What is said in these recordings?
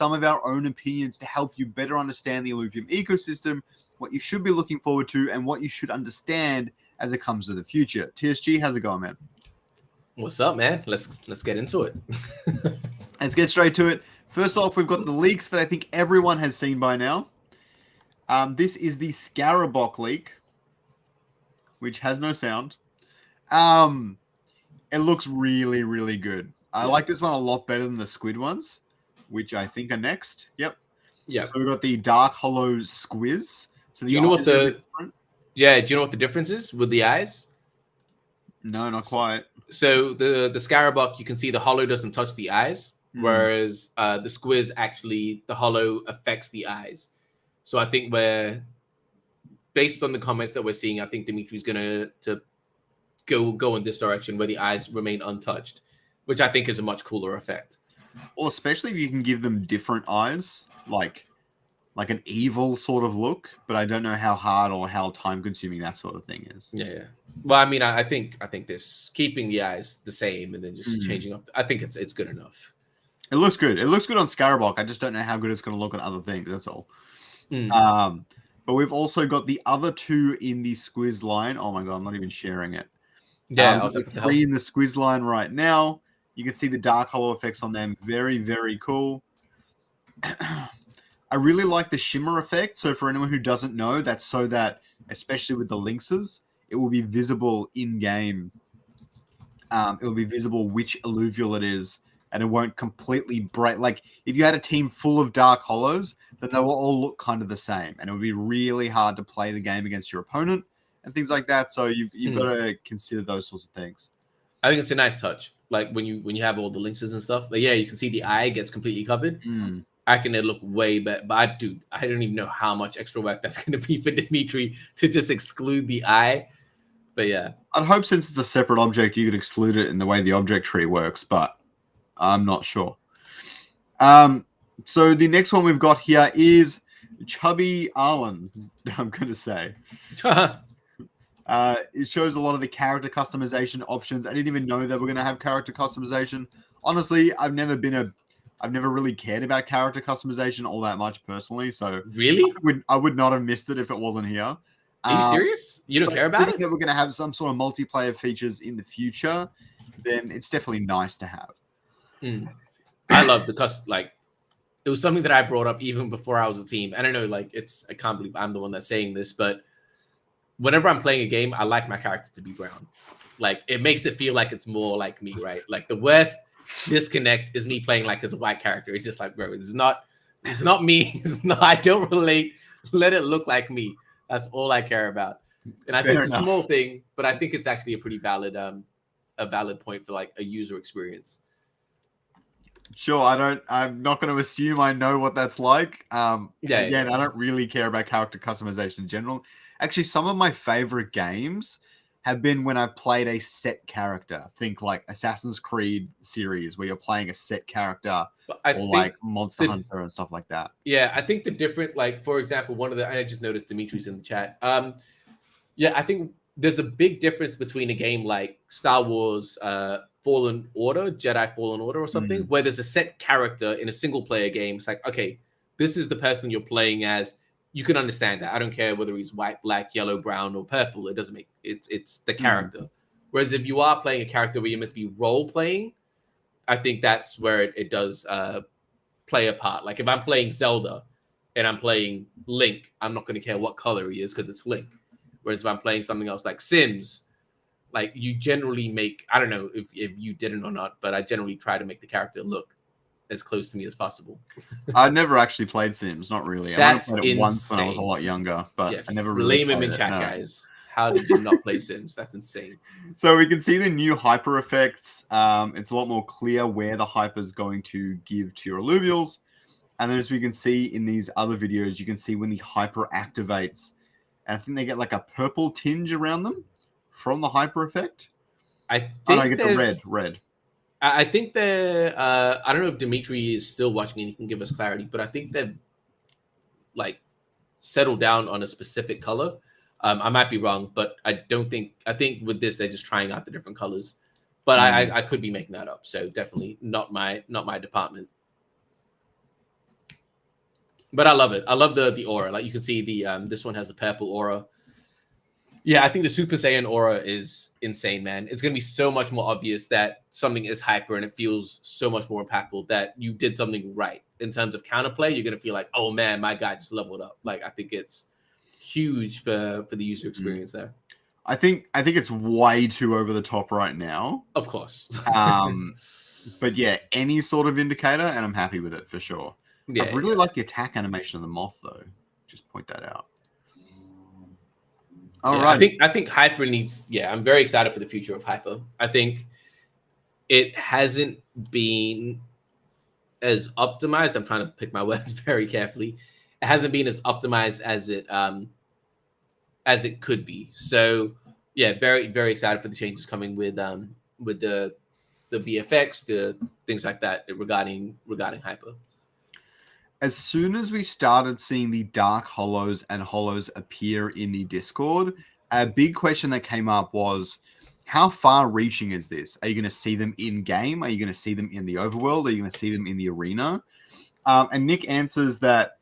some of our own opinions to help you better understand the Illuvium ecosystem, what you should be looking forward to, and what you should understand as it comes to the future. TSG, how's it going, man? What's up, man? Let's get into it. Let's get straight to it. First off, we've got the leaks that I think everyone has seen by now. This is the Scarok leak, which has no sound. It looks really, really good. I like this one a lot better than the squid ones, which I think are next. Yep. Yeah. So we've got the Dark Hollow Squiz. So do you know what the difference is with the eyes? No, not quite. So the Scarok, you can see the hollow doesn't touch the eyes, whereas the squiz actually, the hollow affects the eyes. So I think based on the comments that we're seeing, I think Dimitri's gonna go in this direction where the eyes remain untouched, which I think is a much cooler effect. Well, especially if you can give them different eyes, like an evil sort of look, but I don't know how hard or how time consuming that sort of thing is. Yeah. Well, I mean, I think this keeping the eyes the same and then just changing up. I think it's good enough. It looks good. It looks good on Scarok. I just don't know how good it's going to look on other things. That's all. But we've also got the other two in the squiz line. Oh my god, I'm not even sharing it. Yeah, there's three in the squiz line right now. You can see the dark hollow effects on them. Very, very cool. I really like the shimmer effect. So for anyone who doesn't know, that's so that, especially with the lynxes, it will be visible in game. It will be visible which alluvial it is, and it won't completely break. Like if you had a team full of dark hollows, then they will all look kind of the same, and it would be really hard to play the game against your opponent and things like that. So you've got to consider those sorts of things. I think it's a nice touch. Like when you have all the lynxes and stuff. Like, yeah, you can see the eye gets completely covered. I can look way better. But I don't even know how much extra work that's going to be for Dimitri to just exclude the eye. But yeah, I'd hope since it's a separate object, you could exclude it in the way the object tree works, but I'm not sure. So the next one we've got here is Chubby Arwen, I'm going to say. It shows a lot of the character customization options. I didn't even know that we're going to have character customization. Honestly, I've never really cared about character customization all that much personally. So really, I would not have missed it if it wasn't here. Are you serious? You don't care about it? That we're going to have some sort of multiplayer features in the future, then it's definitely nice to have. I love it was something that I brought up even before I was a team. I don't know, I can't believe I'm the one that's saying this, but whenever I'm playing a game, I like my character to be brown. Like it makes it feel like it's more like me, right? Like the worst disconnect is me playing like as a white character. It's just like, bro, it's not me. I don't relate. Let it look like me. That's all I care about. And I think it's a small thing, but I think it's actually a pretty valid point for like a user experience. Sure, I'm not going to assume I know what that's like. I don't really care about character customization in general. Actually, some of my favorite games have been when I've played a set character. Think like Assassin's Creed series where you're playing a set character, or like Monster Hunter and stuff like that. Yeah, I think the different, like for example, I just noticed Dimitri's in the chat. I think there's a big difference between a game like Star Wars Fallen Order, Jedi Fallen Order or something, where there's a set character in a single player game. It's like, okay, this is the person you're playing as. You can understand that. I don't care whether he's white, black, yellow, brown, or purple. It doesn't make it's the character. Whereas if you are playing a character where you must be role playing, I think that's where it does play a part. Like if I'm playing Zelda and I'm playing Link, I'm not going to care what color he is because it's Link. Whereas if I'm playing something else like Sims, like you generally make, I don't know if you didn't or not, but I generally try to make the character look as close to me as possible. I've never actually played Sims, not really. That's I played it once when I was a lot younger, but I never really blame him in chat, guys. How did you not play Sims? That's insane. So we can see the new hyper effects. It's a lot more clear where the hyper is going to give to your alluvials. And then as we can see in these other videos, you can see when the hyper activates. And I think they get like a purple tinge around them from the hyper effect. I get the red. I think they're, I don't know if Dimitri is still watching and he can give us clarity, but I think they've like settled down on a specific color. I might be wrong, but I think with this, they're just trying out the different colors, but I could be making that up. So definitely not my department. But I love it. I love the aura. Like you can see this one has the purple aura. Yeah, I think the Super Saiyan aura is insane, man. It's gonna be so much more obvious that something is hyper, and it feels so much more impactful that you did something right in terms of counterplay. You're gonna feel like, oh man, my guy just leveled up. Like I think it's huge for the user experience there. I think it's way too over the top right now. Of course. But yeah, any sort of indicator, and I'm happy with it for sure. Yeah, I really like the attack animation of the moth, though. Just point that out. All right. I think Hyper needs. Yeah, I'm very excited for the future of Hyper. I think it hasn't been as optimized. I'm trying to pick my words very carefully. It hasn't been as optimized as it could be. So yeah, very very excited for the changes coming with the VFX, the things like that regarding Hyper. As soon as we started seeing the dark hollows and hollows appear in the Discord, a big question that came up was, how far reaching is this? Are you going to see them in game? Are you going to see them in the overworld? Are you going to see them in the arena? And Nick answers that,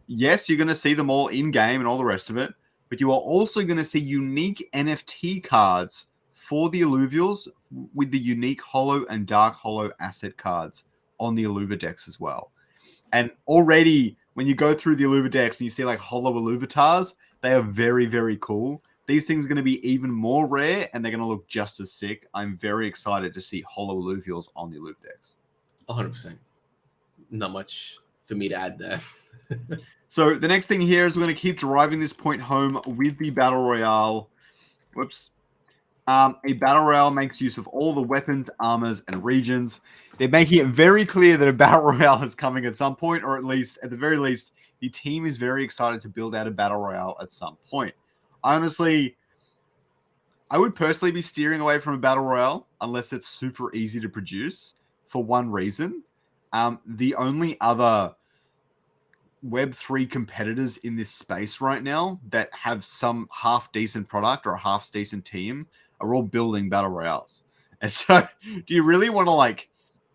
yes, you're going to see them all in game and all the rest of it, but you are also going to see unique NFT cards for the Alluvials with the unique hollow and dark hollow asset cards on the Alluva decks as well. And already, when you go through the Alluva decks and you see like hollow Alluvatars, they are very, very cool. These things are going to be even more rare, and they're going to look just as sick. I'm very excited to see hollow Alluvials on the Alluva decks. 100%. Not much for me to add there. So the next thing here is we're going to keep driving this point home with the Battle Royale. Whoops. A Battle Royale makes use of all the weapons, armors, and regions. They're making it very clear that a Battle Royale is coming at some point, or at the very least, the team is very excited to build out a Battle Royale at some point. Honestly, I would personally be steering away from a Battle Royale unless it's super easy to produce for one reason. The only other Web3 competitors in this space right now that have some half-decent product or a half-decent team are all building Battle Royales. And so, do you really want to, like,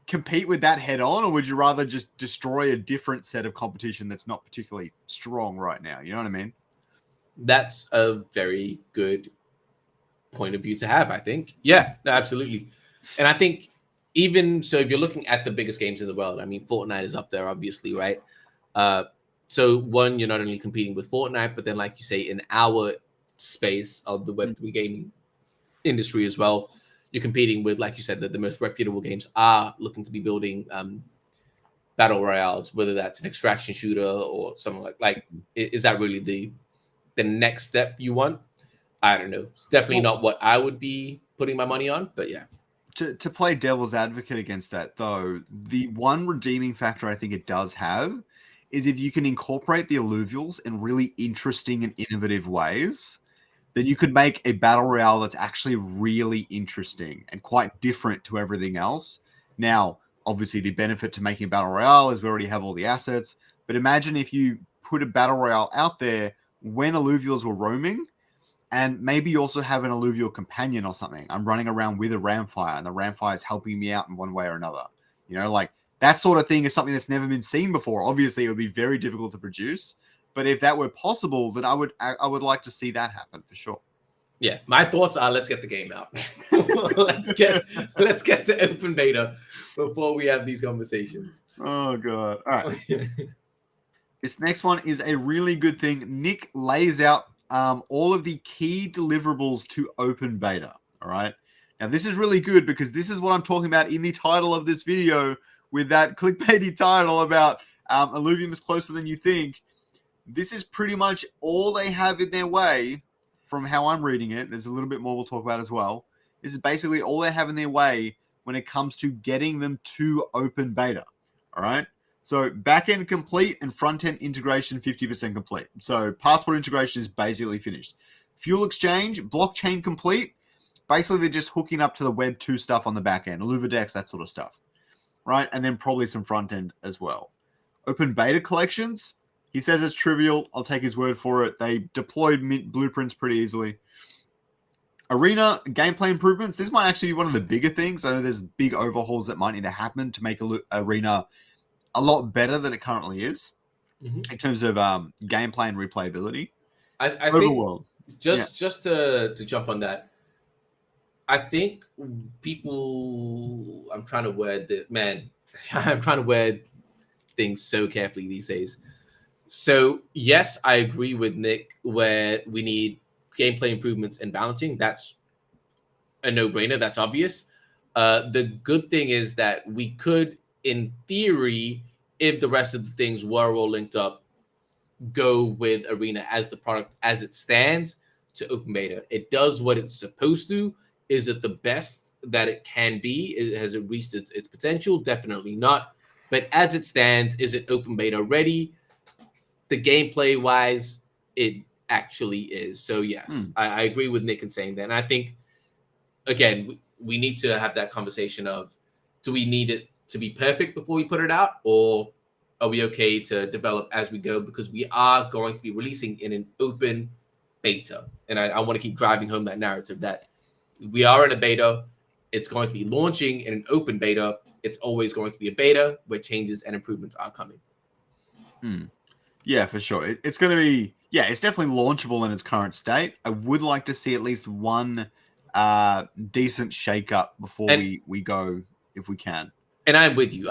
compete with that head-on, or would you rather just destroy a different set of competition that's not particularly strong right now? You know what I mean? That's a very good point of view to have, I think. Yeah, absolutely. And I think even so, if you're looking at the biggest games in the world, I mean, Fortnite is up there, obviously, right? So one, you're not only competing with Fortnite, but then, like you say, in our space of the Web3 gaming industry as well, you're competing with, like you said, that the most reputable games are looking to be building battle royales, whether that's an extraction shooter or something like. Is that really the next step you want? I don't know. It's definitely not what I would be putting my money on, but yeah. To play devil's advocate against that, though, the one redeeming factor I think it does have is if you can incorporate the Alluvials in really interesting and innovative ways, then you could make a battle royale that's actually really interesting and quite different to everything else. Now, obviously, the benefit to making a battle royale is we already have all the assets, but imagine if you put a battle royale out there when Alluvials were roaming, and maybe you also have an Alluvial companion or something. I'm running around with a Ramfire, and the Ramfire is helping me out in one way or another. You know, like that sort of thing is something that's never been seen before. Obviously, it would be very difficult to produce, but if that were possible, then I would like to see that happen for sure. Yeah, my thoughts are let's get the game out. let's get to open beta before we have these conversations. Oh god! All right. This next one is a really good thing. Nick lays out all of the key deliverables to open beta. All right. Now, this is really good because this is what I'm talking about in the title of this video with that clickbaity title about Illuvium is closer than you think. This is pretty much all they have in their way from how I'm reading it. There's a little bit more we'll talk about as well. This is basically all they have in their way when it comes to getting them to open beta. All right. So backend complete and front-end integration 50% complete. So passport integration is basically finished. Fuel exchange, blockchain complete. Basically, they're just hooking up to the Web 2 stuff on the backend, Alluvadex, that sort of stuff. Right? And then probably some front-end as well. Open beta collections. He says it's trivial. I'll take his word for it. They deployed blueprints pretty easily. Arena gameplay improvements. This might actually be one of the bigger things. I know there's big overhauls that might need to happen to make Arena a lot better than it currently is. in terms of gameplay and replayability. I think Overworld. just to jump on that, I think people. I'm trying to word the man. I'm trying to word things so carefully these days. So yes, I agree with Nick where we need gameplay improvements and balancing. That's a no-brainer. That's obvious. The good thing is that we could, in theory, if the rest of the things were all linked up, go with Arena as the product as it stands to open beta. It does what it's supposed to. Is it the best that it can be? Has it reached its potential? Definitely not. But as it stands, is it open beta ready? The gameplay wise, it actually is. So yes, I agree with Nick in saying that. And I think again, we need to have that conversation of, do we need it to be perfect before we put it out, or are we okay to develop as we go? Because we are going to be releasing in an open beta. And I want to keep driving home that narrative that we are in a beta. It's going to be launching in an open beta. It's always going to be a beta where changes and improvements are coming. Yeah, for sure. It's going to be, it's definitely launchable in its current state. I would like to see at least one decent shake-up before we go, if we can. And I'm with you.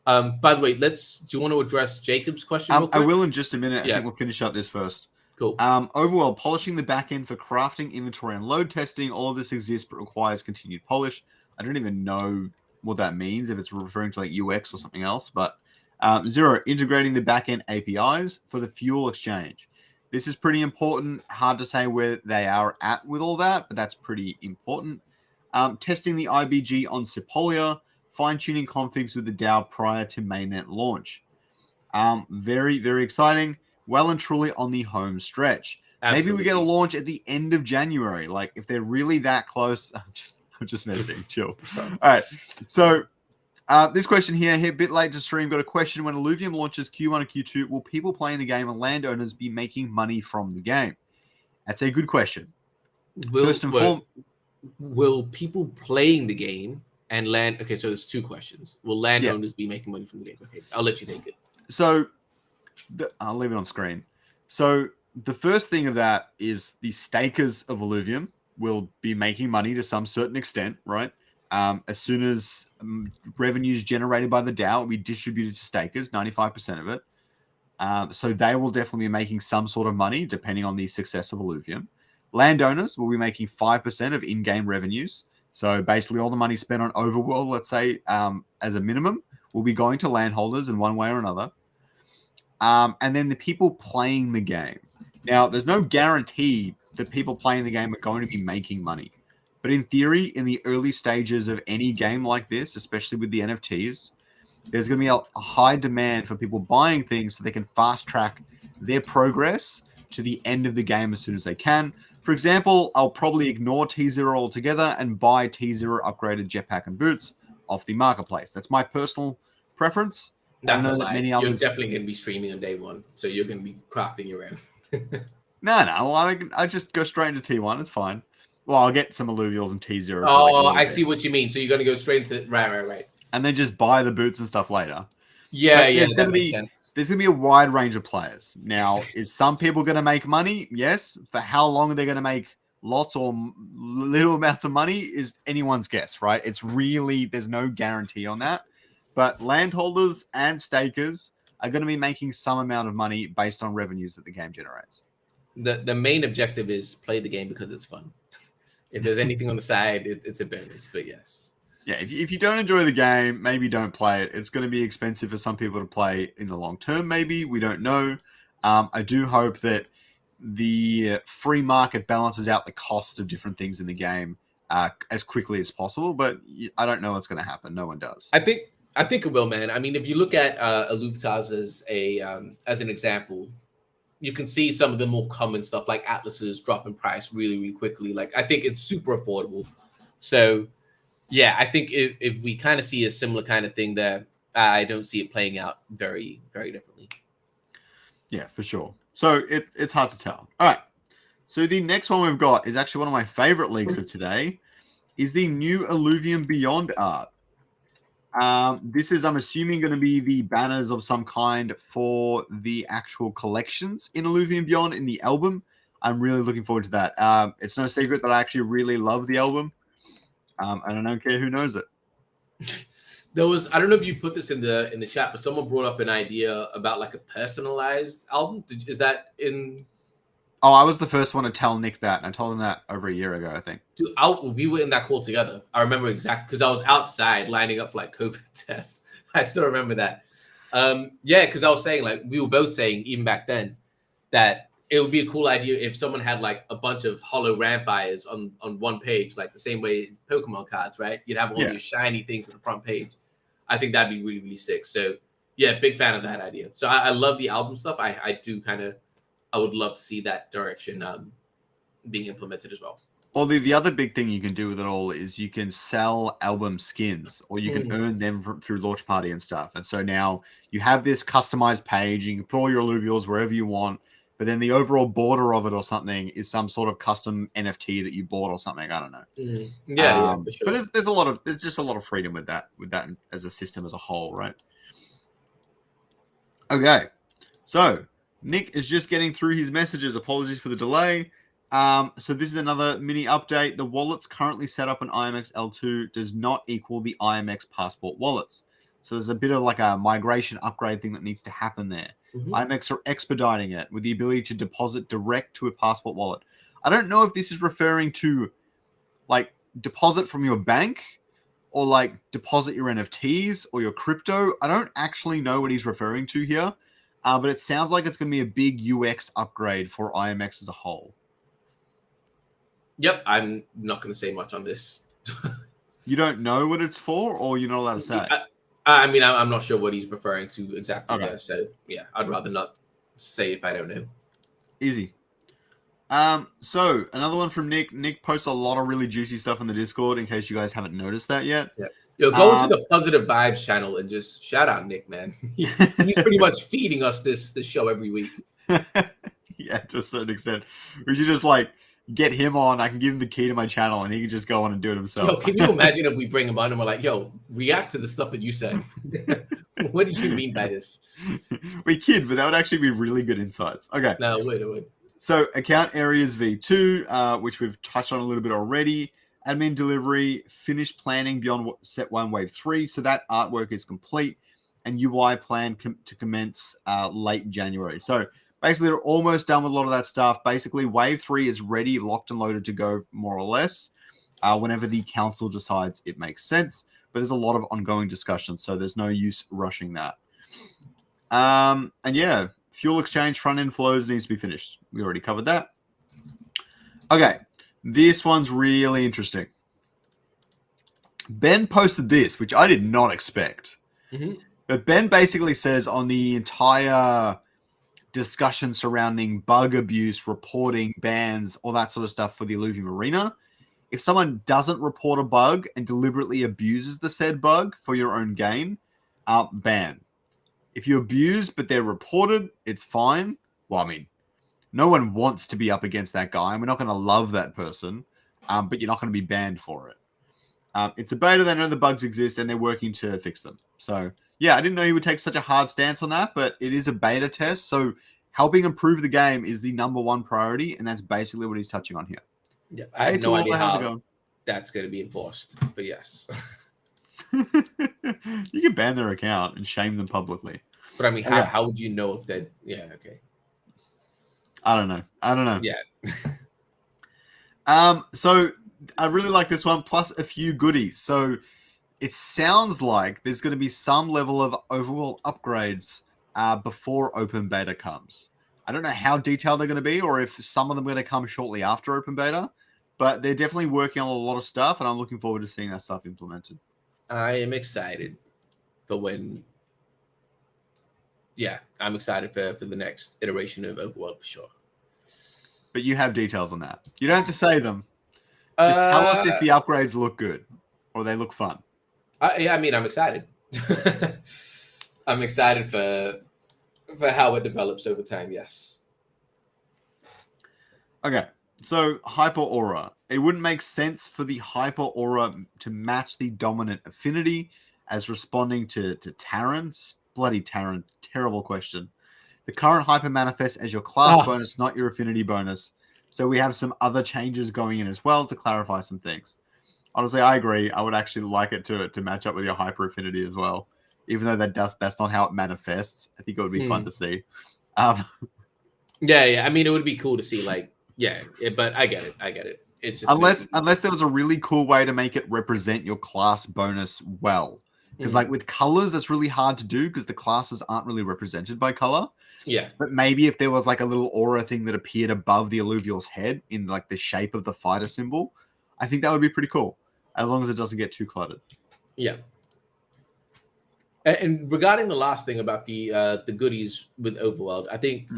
By the way, do you want to address Jacob's question real quick? I will in just a minute. I think we'll finish up this first. Cool. Overworld, polishing the back end for crafting, inventory, and load testing. All of this exists, but requires continued polish. I don't even know what that means, if it's referring to like UX or something else. But Zero, integrating the back end APIs for the fuel exchange. This is pretty important. Hard to say where they are at with all that, but that's pretty important. Testing the IBG on Sepolia, fine-tuning configs with the DAO prior to mainnet launch. Very, very exciting. Well and truly on the home stretch. Absolutely. Maybe we get a launch at the end of January. Like, if they're really that close, I'm just messing. Chill. All right. So this question here, a bit late to stream, got a question. When Illuvium launches Q1 or Q2, will people playing the game and landowners be making money from the game? That's a good question. Will people playing the game and okay, so there's two questions. Will landowners be making money from the game? Okay, I'll let you take it. So I'll leave it on screen. So the first thing of that is the stakers of Illuvium will be making money to some certain extent, right? As soon as revenues generated by the DAO will be distributed to stakers, 95% of it. So they will definitely be making some sort of money depending on the success of Illuvium. Landowners will be making 5% of in-game revenues. So basically all the money spent on Overworld, let's say, as a minimum, will be going to landholders in one way or another. And then the people playing the game. Now, there's no guarantee that people playing the game are going to be making money. But in theory, in the early stages of any game like this, especially with the NFTs, there's going to be a high demand for people buying things so they can fast track their progress to the end of the game as soon as they can. For example, I'll probably ignore T0 altogether and buy T0 upgraded jetpack and boots off the marketplace. That's my personal preference. That's a lie. You're definitely going to be streaming on day one, so you're going to be crafting your own. No. Well, I just go straight into T1. It's fine. Well, I'll get some alluvials and T0. Oh, I see what you mean. So you're going to go straight into right. And then just buy the boots and stuff later. Yeah, that makes sense. There's going to be a wide range of players. Now, is some people going to make money? Yes. For how long are they going to make lots or little amounts of money is anyone's guess, right? It's really, there's no guarantee on that. But landholders and stakers are going to be making some amount of money based on revenues that the game generates. The main objective is play the game because it's fun. If there's anything on the side, it's a bonus, but yes. Yeah, if you don't enjoy the game, maybe don't play it. It's going to be expensive for some people to play in the long term, maybe. We don't know. I do hope that the free market balances out the cost of different things in the game as quickly as possible, but I don't know what's going to happen. No one does. I think it will, man. I mean, if you look at Illuvitas as an example, you can see some of the more common stuff like Atlases drop in price really, really quickly. Like, I think it's super affordable. So, yeah, I think if we kind of see a similar kind of thing there, I don't see it playing out very, very differently. Yeah, for sure. So it's hard to tell. All right. So the next one we've got is actually one of my favorite leaks of today, is the new Illuvium Beyond art. This is, I'm assuming, going to be the banners of some kind for the actual collections in Illuvium Beyond in the album. I'm really looking forward to that. It's no secret that I actually really love the album, and I don't care who knows it. There was, I don't know if you put this in the chat, but someone brought up an idea about like a personalized album. Is that in? Oh, I was the first one to tell Nick that, and I told him that over a year ago, I think. Dude, we were in that call together. I remember exactly because I was outside lining up for like COVID tests. I still remember that. Yeah, because I was saying, like, we were both saying even back then that it would be a cool idea if someone had like a bunch of hollow Ramfires on one page, like the same way Pokemon cards, right? You'd have all your shiny things on the front page. I think that'd be really, really sick. So yeah, big fan of that idea. So I love the album stuff. I do kind of, I would love to see that direction being implemented as well. Well, the other big thing you can do with it all is you can sell album skins, or you can earn them through Launch Party and stuff. And so now you have this customized page. You can put all your Alluvials wherever you want, but then the overall border of it or something is some sort of custom NFT that you bought or something. I don't know. Yeah, for sure. But there's just a lot of freedom with that as a system as a whole, right? Okay, so Nick is just getting through his messages. Apologies for the delay. So this is another mini update. The wallets currently set up in IMX L2 does not equal the IMX Passport wallets. So there's a bit of like a migration upgrade thing that needs to happen there. IMX are expediting it with the ability to deposit direct to a Passport wallet. I don't know if this is referring to like deposit from your bank or like deposit your NFTs or your crypto. I don't actually know what he's referring to here, but it sounds like it's going to be a big UX upgrade for IMX as a whole. Yep, I'm not going to say much on this. You don't know what it's for, or you're not allowed to say? I mean, I'm not sure what he's referring to exactly there. So yeah, I'd rather not say if I don't know. Easy. So another one from Nick. Nick posts a lot of really juicy stuff in the Discord, in case you guys haven't noticed that yet. Yeah. Yo, go into the Positive Vibes channel and just shout out Nick, man. He's pretty much feeding us this show every week. Yeah, to a certain extent. We should just like get him on. I can give him the key to my channel, and he can just go on and do it himself. Yo, can you imagine if we bring him on and we're like, "Yo, react to the stuff that you said. What did you mean by this?" We kid, but that would actually be really good insights. Okay. No, wait, wait. So account areas V2, which we've touched on a little bit already. Admin delivery, finished planning beyond set 1 wave 3. So that artwork is complete, and UI plan to commence late January. So basically they're almost done with a lot of that stuff. Basically wave 3 is ready, locked and loaded to go more or less whenever the council decides it makes sense. But there's a lot of ongoing discussion, so there's no use rushing that. And yeah, fuel exchange front end flows needs to be finished. We already covered that. Okay, this one's really interesting. Ben posted this, which I did not expect. But Ben basically says on the entire discussion surrounding bug abuse, reporting, bans, all that sort of stuff for the Illuvium Arena, if someone doesn't report a bug and deliberately abuses the said bug for your own gain, ban. If you abuse but they're reported, it's fine. Well, I mean, no one wants to be up against that guy, and we're not going to love that person, but you're not going to be banned for it. It's a beta. They know the bugs exist, and they're working to fix them. So, yeah, I didn't know he would take such a hard stance on that, but it is a beta test, so helping improve the game is the number 1 priority, and that's basically what he's touching on here. Yeah, I have no idea how that's going to be enforced, but yes. You can ban their account and shame them publicly. But I mean, how would you know if they... Yeah, okay. I don't know. Yeah. So I really like this one, plus a few goodies. So it sounds like there's going to be some level of overall upgrades before open beta comes. I don't know how detailed they're going to be, or if some of them are going to come shortly after open beta, but they're definitely working on a lot of stuff, and I'm looking forward to seeing that stuff implemented. I am excited for when... Yeah, I'm excited for the next iteration of Overworld for sure. But you have details on that. You don't have to say them. Just tell us if the upgrades look good or they look fun. Yeah, I mean, I'm excited. I'm excited for how it develops over time, yes. Okay, so Hyper Aura. It wouldn't make sense for the Hyper Aura to match the dominant affinity, as responding to Taryn. Bloody Taryn, terrible question. The current hyper manifests as your class bonus, not your affinity bonus. So we have some other changes going in as well to clarify some things. Honestly, I agree. I would actually like it to match up with your hyper affinity as well. Even though that's not how it manifests. I think it would be fun to see. Yeah. I mean, it would be cool to see, like, but I get it. It's just unless there was a really cool way to make it represent your class bonus well. Because like with colors, that's really hard to do because the classes aren't really represented by color. Yeah. But maybe if there was like a little aura thing that appeared above the Alluvial's head in like the shape of the fighter symbol, I think that would be pretty cool. As long as it doesn't get too cluttered. Yeah. And regarding the last thing about the goodies with Overworld, I think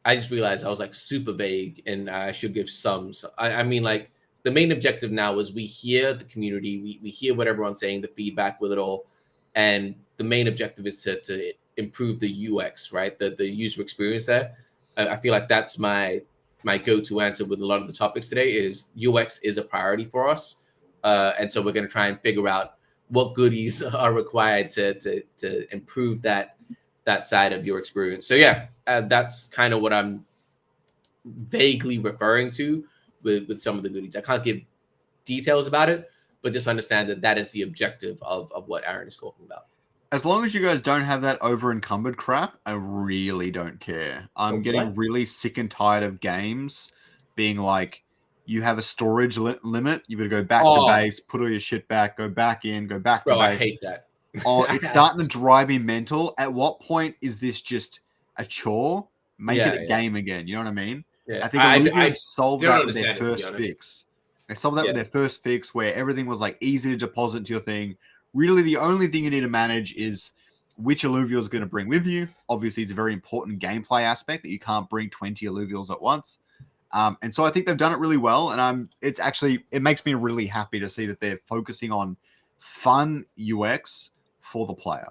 I just realized I was like super vague and I should give some. So I mean, like the main objective now is we hear the community, we hear what everyone's saying, the feedback with it all. And the main objective is to improve the UX, right? The user experience there. I feel like that's my go-to answer with a lot of the topics today is UX is a priority for us. And so we're going to try and figure out what goodies are required to improve that side of your experience. So yeah, that's kind of what I'm vaguely referring to with some of the goodies. I can't give details about it, but just understand that is the objective of what Aaron is talking about. As long as you guys don't have that over encumbered crap, I really don't care. I'm getting really sick and tired of games being like, you have a storage limit. You've got to go back to base, put all your shit back, go back in, go back to base. I hate that. It's starting to drive me mental. At what point is this just a chore? Make it a game again. You know what I mean? Yeah. I think Illuvium solved that with their first fix. They solved that with their first fix where everything was like easy to deposit into your thing. Really, the only thing you need to manage is which Alluvial is going to bring with you. Obviously, it's a very important gameplay aspect that you can't bring 20 Alluvials at once. And so I think they've done it really well. And it makes me really happy to see that they're focusing on fun UX for the player.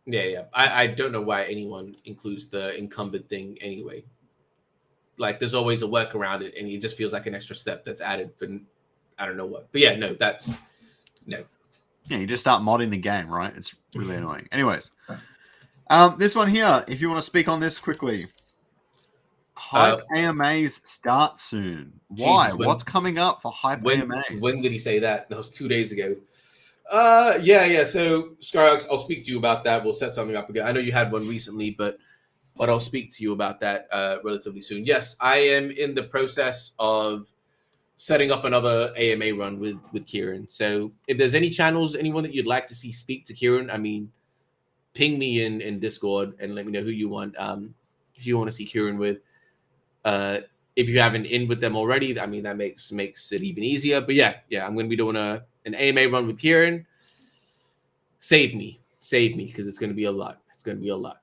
Yeah. I don't know why anyone includes the encumbered thing anyway. Like, there's always a work around it, and it just feels like an extra step that's added for I don't know what. But yeah, no, that's no. Yeah, you just start modding the game, right? It's really annoying. Anyways, this one here, if you want to speak on this quickly. Hype AMAs start soon. Why? Jesus, what's coming up for Hype AMAs? When did he say that? That was 2 days ago. Yeah. So, Scarok, I'll speak to you about that. We'll set something up again. I know you had one recently, but I'll speak to you about that relatively soon. Yes, I am in the process of setting up another AMA run with Kieran. So if there's any channels, anyone that you'd like to see speak to Kieran, I mean, ping me in Discord and let me know who you want. If you want to see Kieran with, if you haven't in with them already, I mean, that makes it even easier. But yeah, I'm going to be doing an AMA run with Kieran. Save me because it's going to be a lot. It's going to be a lot.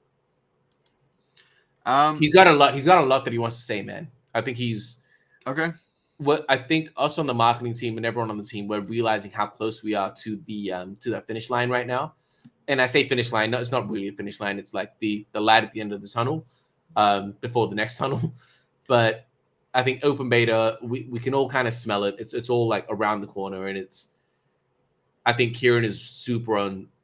He's got a lot that he wants to say, man. I think he's okay. What I think us on the marketing team and everyone on the team, we're realizing how close we are to the finish line right now. And I say finish line, no, it's not really a finish line. It's like the light at the end of the tunnel, before the next tunnel. But I think open beta, we can all kind of smell it. It's all like around the corner, and I think Kieran is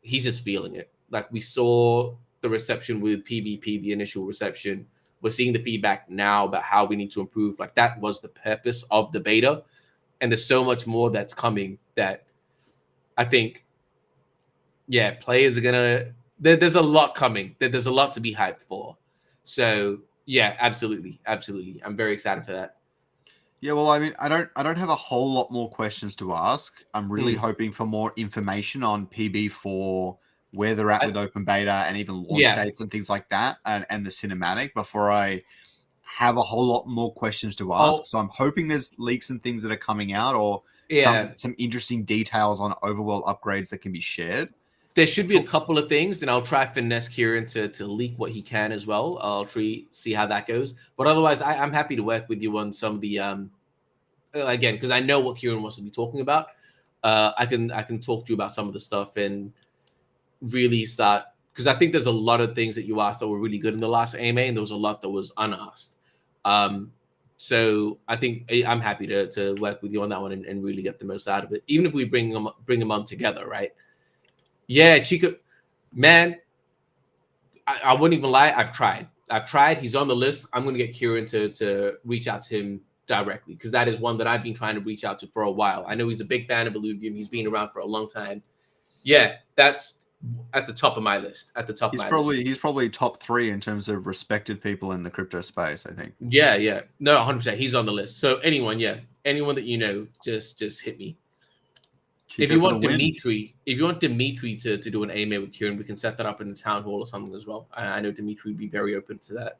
he's just feeling it. Like, we saw the reception with PvP, the initial reception. We're seeing the feedback now about how we need to improve. Like, that was the purpose of the beta. And there's so much more that's coming that I think, players are there's a lot coming. There's a lot to be hyped for. So yeah, absolutely. I'm very excited for that. Yeah, well, I mean, I don't have a whole lot more questions to ask. I'm really hoping for more information on PB4, where they're at with open beta and even launch dates and things like that, and the cinematic before I have a whole lot more questions to ask. So I'm hoping there's leaks and things that are coming out, or some interesting details on Overworld upgrades that can be shared. There should be a couple of things, and I'll try finesse Kieran to leak what he can as well. I'll see how that goes. But otherwise, I'm happy to work with you on some of the again, because I know what Kieran wants to be talking about. I can talk to you about some of the stuff and really start, because I think there's a lot of things that you asked that were really good in the last AMA, and there was a lot that was unasked. So I think I'm happy to work with you on that one and really get the most out of it, even if we bring them on together, right? Yeah, Chico, man, I wouldn't even lie. I've tried. He's on the list. I'm going to get Kieran to reach out to him directly because that is one that I've been trying to reach out to for a while. I know he's a big fan of Illuvium. He's been around for a long time. Yeah, that's at the top of my list. At the top of my list. He's probably top 3 in terms of respected people in the crypto space, I think. Yeah. No, 100%. He's on the list. So anyone that you know, just hit me. Chico for the win. If you want Dimitri to do an AMA with Kieran, we can set that up in the town hall or something as well. I know Dimitri would be very open to that.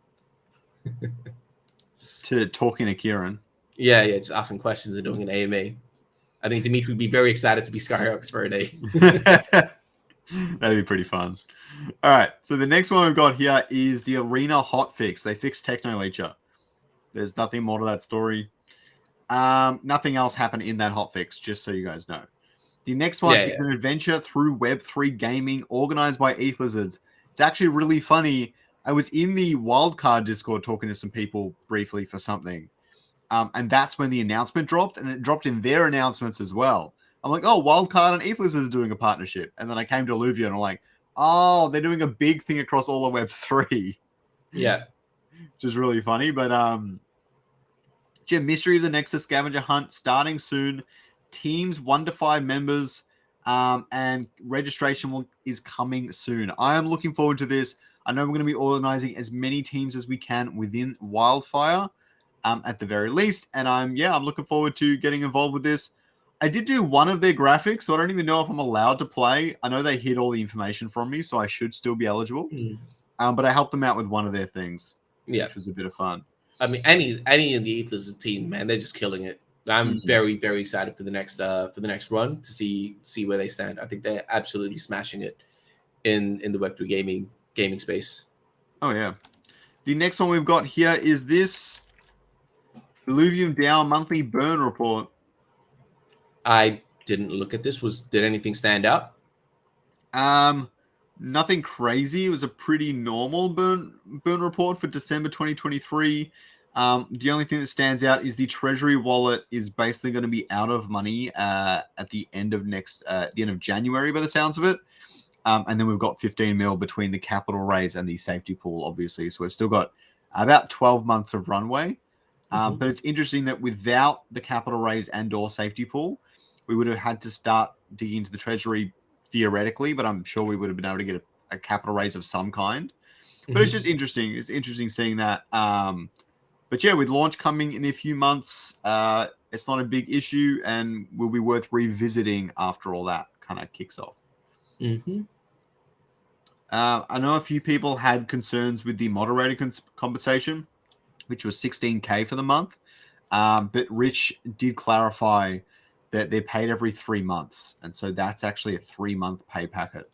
To talking to Kieran. Yeah, just asking questions and doing an AMA. I think Dimitri would be very excited to be Scarok for a day. That'd be pretty fun. All right, so the next one we've got here is the Arena Hotfix. They fixed Techno Leecher. There's nothing more to that story. Nothing else happened in that hotfix, just so you guys know. The next one is an adventure through Web3 gaming organized by ETH Lizards. It's actually really funny. I was in the Wildcard Discord talking to some people briefly for something. And that's when the announcement dropped, and it dropped in their announcements as well. I'm like, oh, Wildcard and ETH Lizards are doing a partnership. And then I came to Illuvium and I'm like, oh, they're doing a big thing across all of Web3. Yeah. Which is really funny. But Mystery of the Nexus scavenger hunt starting soon. Teams 1 to 5 members, and registration is coming soon. I am looking forward to this. I know we're going to be organizing as many teams as we can within Wildfire, at the very least. And I'm looking forward to getting involved with this. I did do one of their graphics, so I don't even know if I'm allowed to play. I know they hid all the information from me, so I should still be eligible. But I helped them out with one of their things, which was a bit of fun. I mean, any in the ETH Lizards team, man, they're just killing it. I'm very, very excited for the next run to see where they stand. I think they're absolutely smashing it in the Web3 gaming space. Oh yeah. The next one we've got here is this Illuvium DAO monthly burn report. I didn't look at this. Did anything stand out? Nothing crazy. It was a pretty normal burn report for December 2023. The only thing that stands out is the Treasury wallet is basically going to be out of money at the end of January, by the sounds of it. And then we've got 15 mil between the capital raise and the safety pool, obviously. So we've still got about 12 months of runway. But it's interesting that without the capital raise and/or safety pool, we would have had to start digging into the Treasury theoretically, but I'm sure we would have been able to get a capital raise of some kind. But it's just interesting. It's interesting seeing that. But yeah, with launch coming in a few months, it's not a big issue and will be worth revisiting after all that kind of kicks off. I know a few people had concerns with the moderator compensation, which was $16K for the month. But Rich did clarify that they're paid every 3 months. And so that's actually a 3-month pay packet,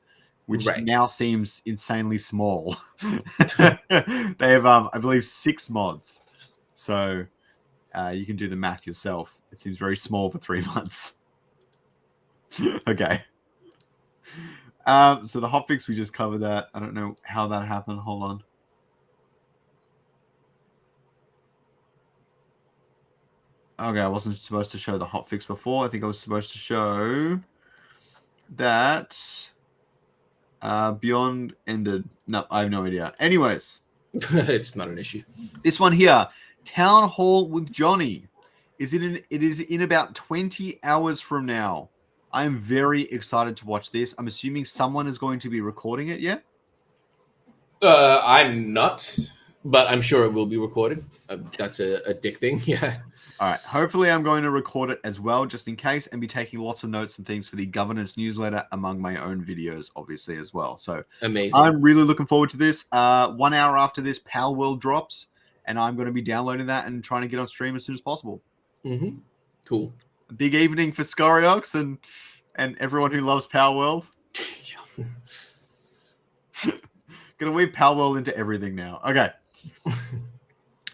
which now seems insanely small. They have, I believe, 6 mods. So you can do the math yourself. It seems very small for 3 months. Okay. So the hotfix, we just covered that. I don't know how that happened. Hold on. Okay, I wasn't supposed to show the hotfix before. I think I was supposed to show that Beyond ended. No, I have no idea. Anyways. It's not an issue. This one here, Town Hall with Johnny. It is in about 20 hours from now. I am very excited to watch this. I'm assuming someone is going to be recording it yet? I'm not, but I'm sure it will be recorded. That's a dick thing, yeah. All right. Hopefully I'm going to record it as well, just in case, and be taking lots of notes and things for the governance newsletter among my own videos, obviously, as well. So amazing. I'm really looking forward to this. 1 hour after this, Pal World drops, and I'm going to be downloading that and trying to get on stream as soon as possible. Cool. A big evening for Scoriox and everyone who loves Power World. Gonna weave Power World into everything now. Okay.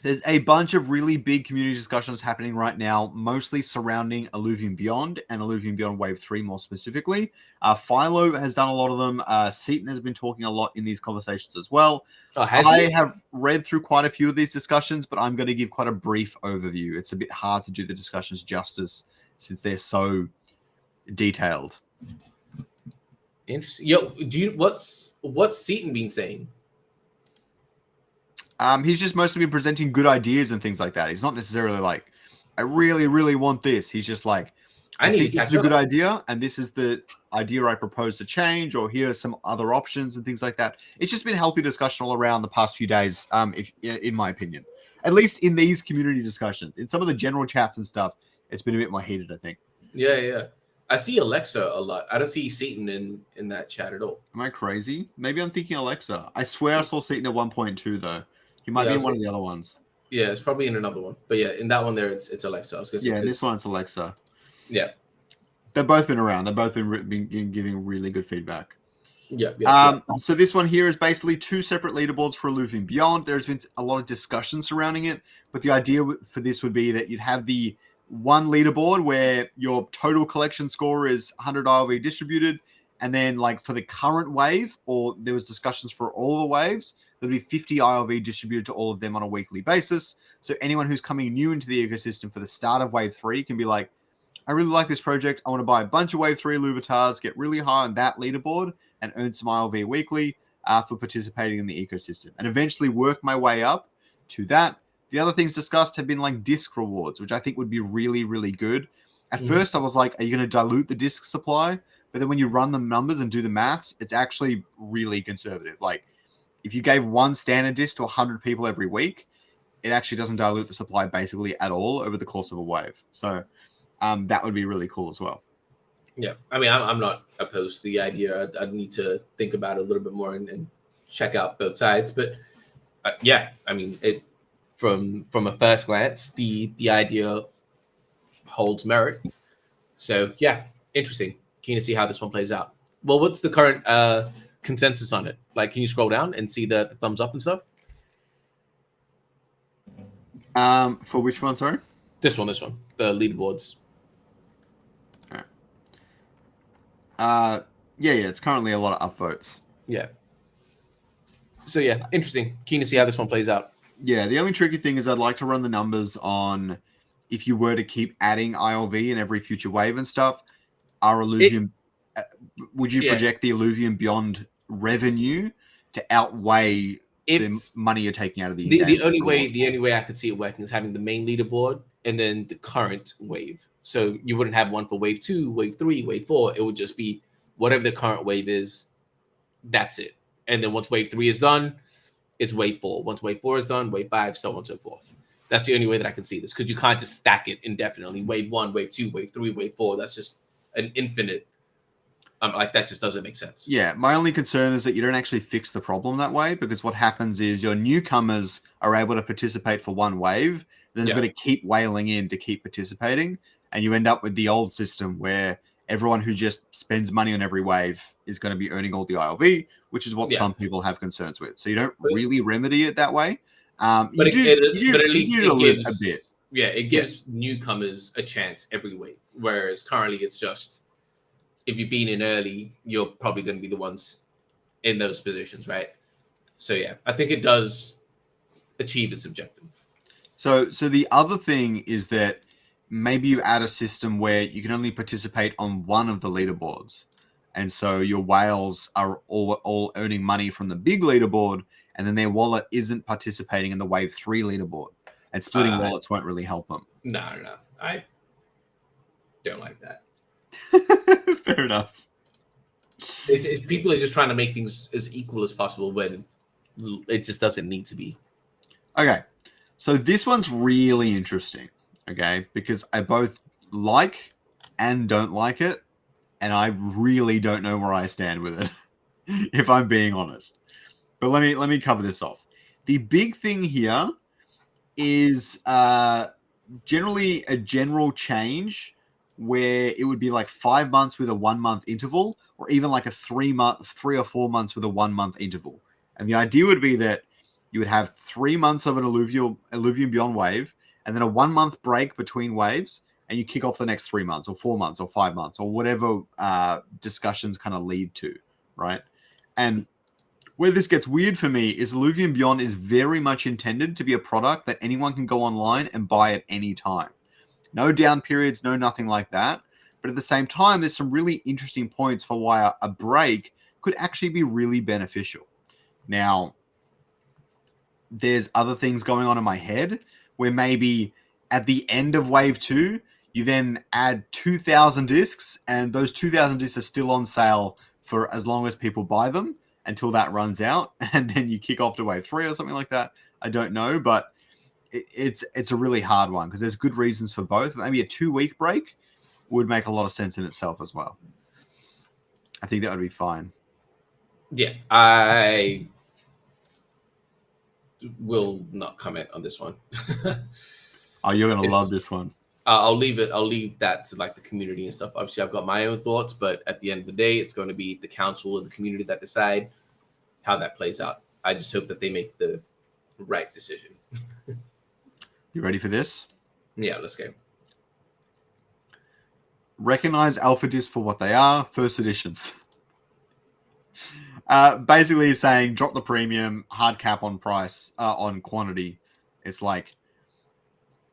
There's a bunch of really big community discussions happening right now, mostly surrounding Illuvium Beyond and Illuvium Beyond Wave 3 more specifically. Philo has done a lot of them. Seaton has been talking a lot in these conversations as well. I have read through quite a few of these discussions, but I'm going to give quite a brief overview. It's a bit hard to do the discussions justice since they're so detailed. Interesting. Yo, what's Seaton been saying? He's just mostly been presenting good ideas and things like that. He's not necessarily like, I really, really want this. He's just like, I think this is a good idea, and this is the idea I propose to change, or here are some other options and things like that. It's just been healthy discussion all around the past few days, in my opinion. At least in these community discussions. In some of the general chats and stuff, it's been a bit more heated, I think. Yeah. I see Alexa a lot. I don't see Seaton in that chat at all. Am I crazy? Maybe I'm thinking Alexa. I swear I saw Seaton at 1.2, though. He might be in one of the other ones. Yeah, it's probably in another one. But yeah, in that one there, it's Alexa. I was gonna say, yeah, this one's Alexa. Yeah. They've both been around. They've both been giving really good feedback. Yeah. So this one here is basically 2 separate leaderboards for Illuvium Beyond. There's been a lot of discussion surrounding it, but the idea for this would be that you'd have the one leaderboard where your total collection score is 100 ILV distributed, and then like for the current wave, or there was discussions for all the waves, there'd be 50 ILV distributed to all of them on a weekly basis. So anyone who's coming new into the ecosystem for the start of wave 3 can be like, I really like this project. I want to buy a bunch of wave 3 Illuvatars, get really high on that leaderboard, and earn some ILV weekly for participating in the ecosystem, and eventually work my way up to that. The other things discussed have been like disc rewards, which I think would be really, really good. At first, I was like, are you going to dilute the disc supply? But then when you run the numbers and do the maths, it's actually really conservative. Like, if you gave one standard disc to 100 people every week, it actually doesn't dilute the supply basically at all over the course of a wave. So that would be really cool as well. Yeah, I mean, I'm not opposed to the idea. I'd need to think about it a little bit more and check out both sides. But yeah, I mean, it from a first glance, the idea holds merit. So yeah, interesting. Keen to see how this one plays out. Well, what's the current consensus on it? Like, can you scroll down and see the thumbs up and stuff? For which one, sorry? This one, the leaderboards. Yeah, it's currently a lot of upvotes. Yeah. So yeah, interesting. Keen to see how this one plays out. Yeah, the only tricky thing is I'd like to run the numbers on if you were to keep adding ILV in every future wave and stuff. Our Illuvium, would you project the Illuvium Beyond revenue to outweigh the money you're taking out of the only way I could see it working is having the main leaderboard and then the current wave. So you wouldn't have one for wave 2, wave 3, wave 4. It would just be whatever the current wave is. That's it. And then once wave 3 is done, it's wave 4. Once wave 4 is done, wave 5, so on and so forth. That's the only way that I can see this, because you can't just stack it indefinitely. Wave 1, wave 2, wave 3, wave 4. That's just an infinite. Like, that just doesn't make sense. Yeah, my only concern is that you don't actually fix the problem that way, because what happens is your newcomers are able to participate for one wave, then they've got to keep whaling in to keep participating, and you end up with the old system where everyone who just spends money on every wave is going to be earning all the ILV, which is what some people have concerns with. So you don't really remedy it that way. But at least it gives a bit. Yeah, it gives newcomers a chance every week, whereas currently it's just, if you've been in early, you're probably going to be the ones in those positions, right? So yeah, I think it does achieve its objective. So the other thing is that maybe you add a system where you can only participate on one of the leaderboards. And so your whales are all earning money from the big leaderboard, and then their wallet isn't participating in the wave 3 leaderboard. And splitting wallets won't really help them. No. I don't like that. Fair enough. People are just trying to make things as equal as possible when it just doesn't need to be. Okay. So this one's really interesting. Okay, because I both like and don't like it, and I really don't know where I stand with it, if I'm being honest. But let me cover this off. The big thing here is generally a general change where it would be like 5 months with a 1 month interval, or even like a 3 or 4 months with a 1 month interval. And the idea would be that you would have 3 months of an Illuvium Beyond wave, and then a 1 month break between waves, and you kick off the next 3 months or 4 months or 5 months or whatever discussions kind of lead to, right? And where this gets weird for me is Illuvium Beyond is very much intended to be a product that anyone can go online and buy at any time. No down periods, no nothing like that. But But at the same time, there's some really interesting points for why a break could actually be really beneficial. Now, there's other things going on in my head where maybe at the end of wave 2, you then add 2,000 discs, and those 2,000 discs are still on sale for as long as people buy them until that runs out, and then you kick off to wave 3 or something like that. I don't know, but it's a really hard one because there's good reasons for both. Maybe a 2-week break would make a lot of sense in itself as well. I think that would be fine. Yeah, I will not comment on this one. Oh, you're gonna love this one. I'll leave it. I'll leave that to like the community and stuff. Obviously, I've got my own thoughts, but at the end of the day, it's going to be the council and the community that decide how that plays out. I just hope that they make the right decision. You ready for this? Yeah, let's go. Recognize alpha discs for what they are, first editions. Basically saying drop the premium, hard cap on price, on quantity. It's like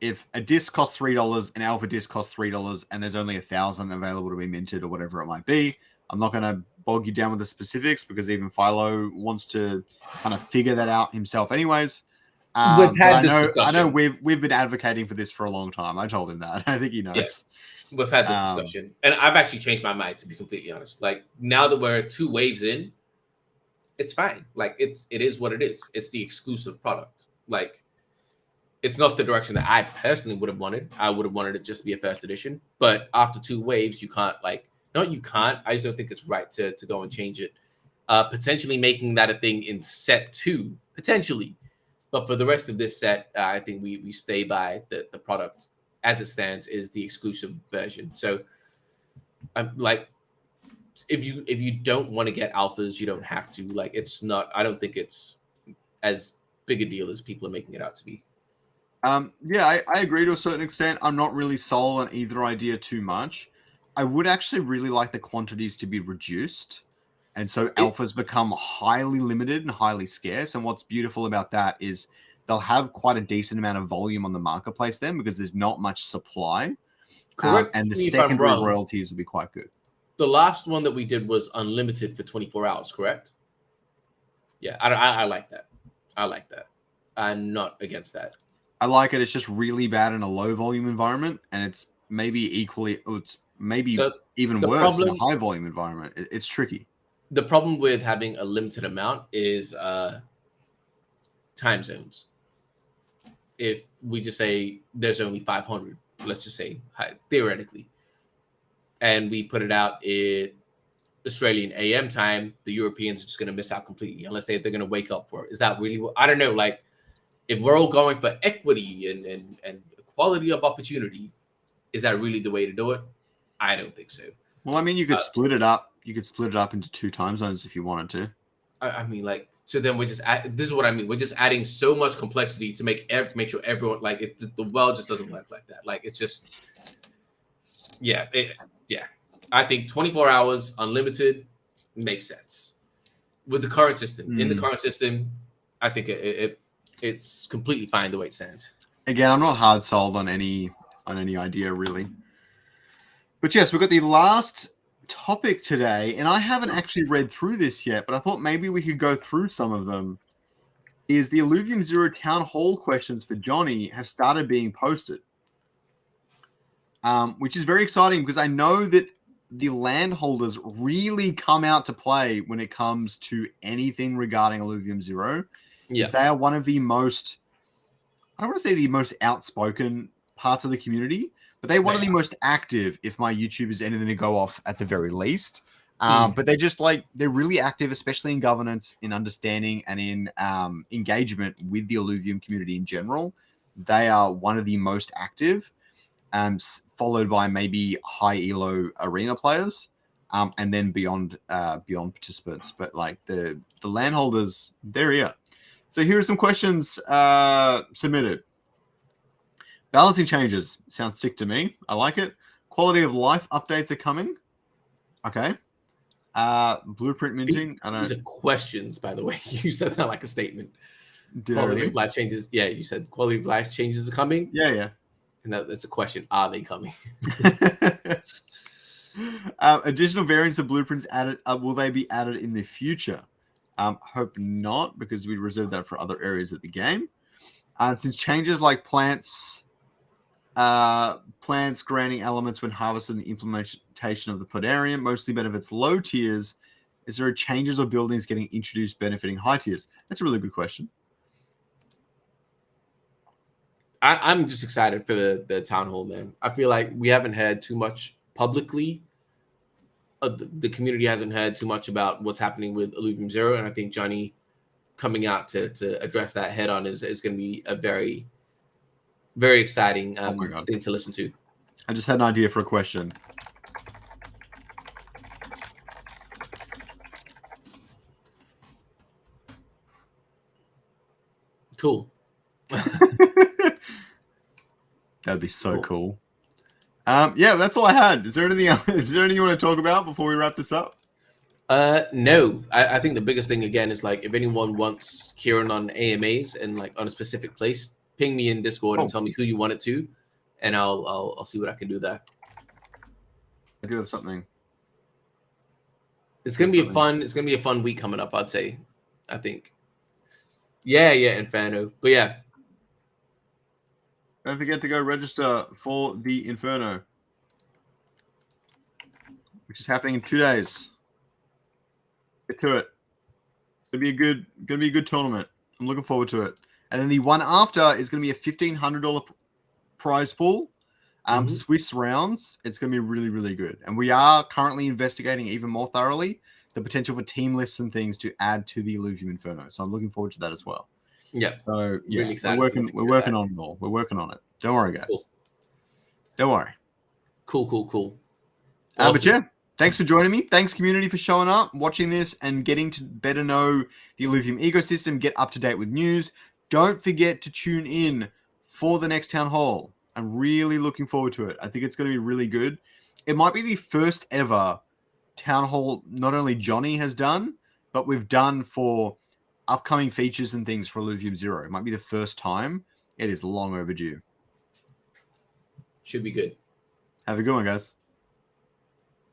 if a disc costs $3, an alpha disc costs $3, and there's only 1,000 available to be minted or whatever it might be. I'm not going to bog you down with the specifics because even Philo wants to kind of figure that out himself anyways. We've had this discussion. I know we've been advocating for this for a long time. I told him that. I think he knows. Yes. We've had this discussion, and I've actually changed my mind, to be completely honest. Like, now that we're 2 waves in, it's fine. Like, it is what it is. It's the exclusive product. Like, it's not the direction that I personally would have wanted. I would have wanted it just to be a first edition. But after 2 waves, you can't you can't. I just don't think it's right to go and change it. Potentially making that a thing in set 2, potentially. But for the rest of this set, I think we stay by the product as it stands is the exclusive version. So I'm like, if you don't want to get alphas, you don't have to. Like, it's not, I don't think it's as big a deal as people are making it out to be. Yeah, I agree to a certain extent. I'm not really sold on either idea too much. I would actually really like the quantities to be reduced. And so alphas become highly limited and highly scarce. And what's beautiful about that is they'll have quite a decent amount of volume on the marketplace then because there's not much supply. Correct. And the secondary royalties would be quite good. The last one that we did was unlimited for 24 hours, correct? Yeah, I like that. I like that. I'm not against that. I like it. It's just really bad in a low volume environment. And it's maybe equally, it's maybe even worse in a high volume environment. It's tricky. The problem with having a limited amount is time zones. If we just say there's only 500, let's just say theoretically, and we put it out in Australian AM time, the Europeans are just going to miss out completely unless they're going to wake up for it. Is that really what? I don't know. Like, if we're all going for equity and equality of opportunity, is that really the way to do it? I don't think so. Well, I mean, you could split it up. You could split it up into 2 time zones if you wanted to. I mean, like, so then we're just this is what I mean. We're just adding so much complexity to make sure everyone, like, the world just doesn't work like that. Like, it's just, yeah. I think 24 hours unlimited makes sense with the current system. In the current system, I think it's completely fine the way it stands. Again, I'm not hard sold on any idea really. But yes, we've got the last topic today, and I haven't actually read through this yet, but I thought maybe we could go through some of them. Is the Illuvium Zero town hall questions for Johnny have started being posted, which is very exciting because I know that the landholders really come out to play when it comes to anything regarding Illuvium Zero. Yeah, they are one of the most, I don't want to say the most outspoken parts of the community, but they're one of the most active, if my YouTube is anything to go off at the very least. But they're just they're really active, especially in governance, in understanding, and in engagement with the Illuvium community in general. They are one of the most active, followed by maybe high elo arena players, and then beyond participants. But like the landholders, they're here. So here are some questions submitted. Balancing changes. Sounds sick to me. I like it. Quality of life updates are coming. Okay. Blueprint minting. I don't know. These are questions, by the way. You said that like a statement. Did quality of life changes. Yeah, you said quality of life changes are coming. Yeah. And that's a question. Are they coming? Additional variants of blueprints added. Will they be added in the future? Hope not, because we reserved that for other areas of the game. Since changes like plants granting elements when harvested in the implementation of the Podarium mostly benefits low tiers, is there changes or buildings getting introduced benefiting high tiers? That's a really good question. I'm just excited for the town hall, man. I feel like we haven't had too much publicly. The community hasn't heard too much about what's happening with Illuvium Zero, and I think Johnny coming out to address that head on is going to be a very, very exciting thing to listen to. I just had an idea for a question. Cool. That'd be so cool. Yeah, that's all I had. Is there anything else? Is there anything you want to talk about before we wrap this up? No. I think the biggest thing again is like if anyone wants Kieran on AMAs and like on a specific place, ping me in Discord and tell me who you want it to, and I'll see what I can do there. I do have something. It's gonna be a fun week coming up, I'd say. I think. Yeah, Inferno. But yeah. Don't forget to go register for the Inferno, which is happening in 2 days. Get to it. It's gonna be a good tournament. I'm looking forward to it. And then the one after is gonna be a $1,500 prize pool. Swiss rounds. It's gonna be really, really good. And we are currently investigating even more thoroughly the potential for team lists and things to add to the Illuvium Inferno. So I'm looking forward to that as well. Yeah. So yeah, really excited we're working on it all. We're working on it. Don't worry, guys. Cool. Don't worry. Cool. Awesome. But Awesome. yeah, thanks for joining me. Thanks, community, for showing up, watching this, and getting to better know the Illuvium ecosystem, get up to date with news. Don't forget to tune in for the next town hall. I'm really looking forward to it. I think it's going to be really good. It might be the first ever town hall not only Johnny has done, but we've done for upcoming features and things for Illuvium Zero. It might be the first time. It is long overdue. Should be good. Have a good one, guys.